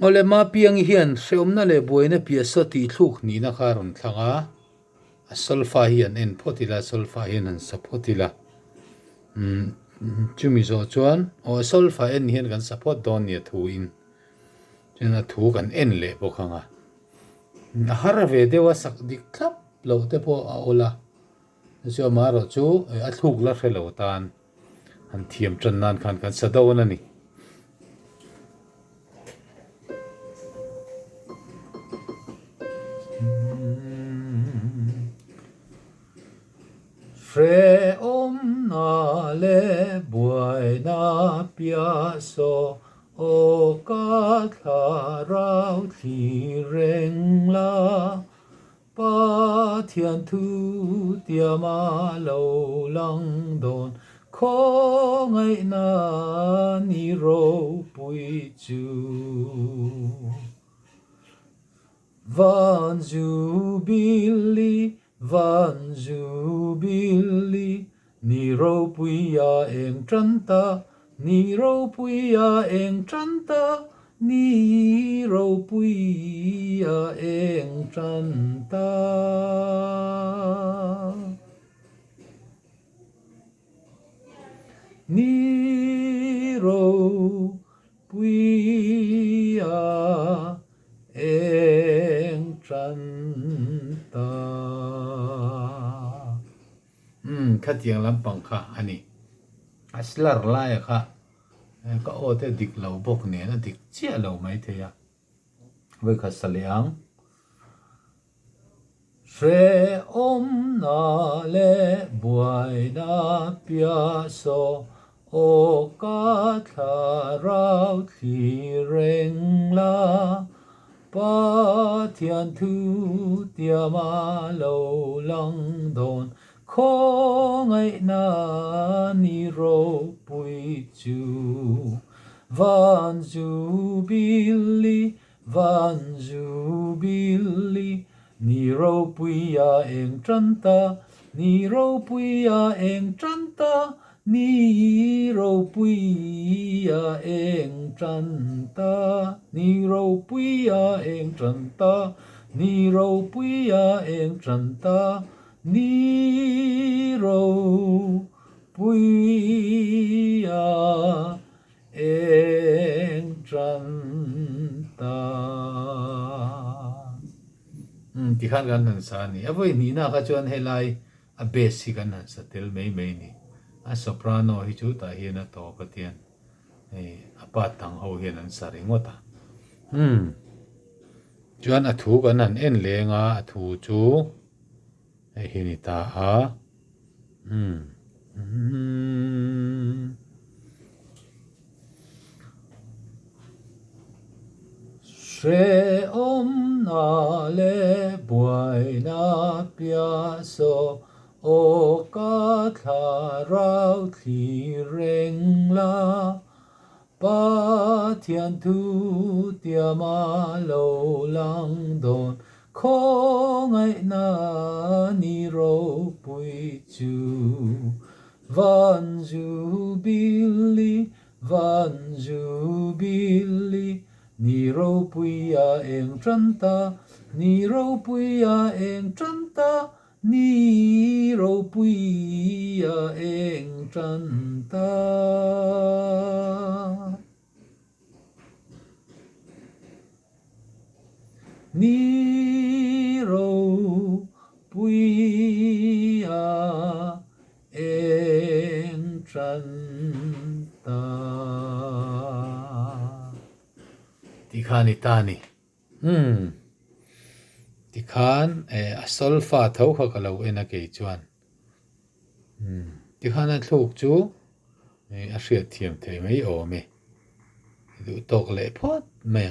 ole ma piang hian seomna le boina pia so ti thluk ni na kharon thlanga a solfa hian en photila solfa hian an sapotila chumi zo chuan o solfa en hian kan support don ni thu in chena thu kan en le bokhanga har ve dewa sak dik thlap lo te po a ola chu maro chu a thluk la hrelo tan an thiam tran nan khan kan sadona ni Fre na le buai na pia so o ka tha rau thi reng la pa thian thu tia ma lo lang don kho ngai na ni ro pui chu Van Jubilee, Van Jubilee, ni ro puya eng tranta, ni ro puya eng tranta, ni ro puya eng tranta. Ni ro puya eng tranta khát tiếng lắm bằng khá anh ấy aslar lại khá có ô thế địch lâu bốc nè nó địch chia lâu mấy thế à với khát saliang Fre na le buai na pia so o ka tha rau thi reng la pa thian thu tia ma lo lang don kho ngai na ni ro pui chu Van Jubilee, Van Jubilee, ni ro puya eng tranta, ni ro puya eng tranta, ni ro puya eng tranta, ni ro puya eng tranta, ni ro puya eng tranta, ni ro puya eng tranta ti khan gan han sa ni avoi ni na kha chuan helai a bass hi kan han sa tel mei mei ni a soprano hi chu ta hi na to patian ei apa tang ho hian an sa ringota chuan a thu kan han en lenga a thu chu ei hi ni ta a Shre na le buai na pia so o ka tha rau thi reng la pa thian thu tia ma lo lang don kho ngai na ni ro pui chu Van Jubilee, Van Jubilee, ni ro puya eng tranta, ni ro puya eng tranta, ni ro puya eng tranta. Ni ro puya eng tranta. Ti khan itani ti khan a solfa thau kha ka lo ena ke chuan ti khan a thluk chu a hriat thiam thei mai awm e du tok le phot mai